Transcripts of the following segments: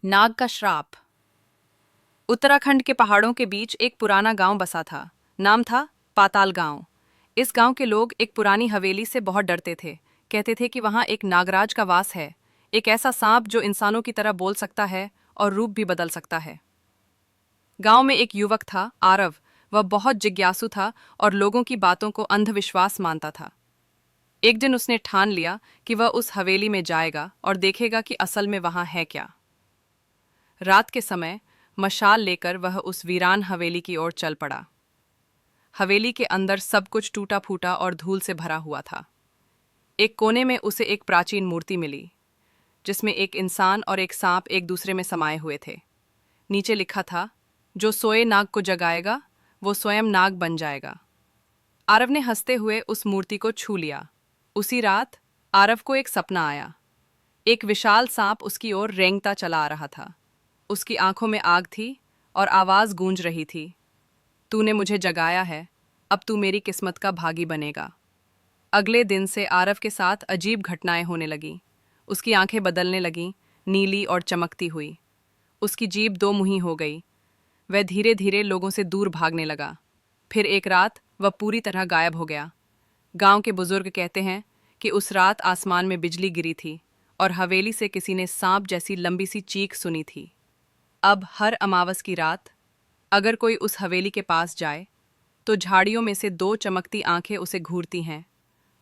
नाग का श्राप। उत्तराखंड के पहाड़ों के बीच एक पुराना गांव बसा था। नाम था पाताल गांव। इस गांव के लोग एक पुरानी हवेली से बहुत डरते थे। कहते थे कि वहां एक नागराज का वास है, एक ऐसा सांप जो इंसानों की तरह बोल सकता है और रूप भी बदल सकता है। गांव में एक युवक था, आरव। वह बहुत जिज्ञासु था और लोगों की बातों को अंधविश्वास मानता था। एक दिन उसने ठान लिया कि वह उस हवेली में जाएगा और देखेगा कि असल में वहां है क्या। रात के समय मशाल लेकर वह उस वीरान हवेली की ओर चल पड़ा। हवेली के अंदर सब कुछ टूटा फूटा और धूल से भरा हुआ था। एक कोने में उसे एक प्राचीन मूर्ति मिली, जिसमें एक इंसान और एक सांप एक दूसरे में समाये हुए थे। नीचे लिखा था, जो सोए नाग को जगाएगा वो स्वयं नाग बन जाएगा। आरव ने हंसते हुए उस मूर्ति को छू लिया। उसी रात आरव को एक सपना आया। एक विशाल सांप उसकी ओर रेंगता चला आ रहा था। उसकी आंखों में आग थी और आवाज गूंज रही थी, तूने मुझे जगाया है, अब तू मेरी किस्मत का भागी बनेगा। अगले दिन से आरव के साथ अजीब घटनाएं होने लगीं। उसकी आंखें बदलने लगीं, नीली और चमकती हुई। उसकी जीभ दो मुही हो गई। वह धीरे धीरे लोगों से दूर भागने लगा। फिर एक रात वह पूरी तरह गायब हो गया। गांव के बुजुर्ग कहते हैं कि उस रात आसमान में बिजली गिरी थी और हवेली से किसी ने सांप जैसी लंबी सी चीख सुनी थी। अब हर अमावस की रात अगर कोई उस हवेली के पास जाए तो झाड़ियों में से दो चमकती आंखें उसे घूरती हैं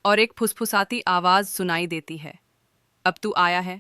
और एक फुसफुसाती आवाज सुनाई देती है, अब तू आया है,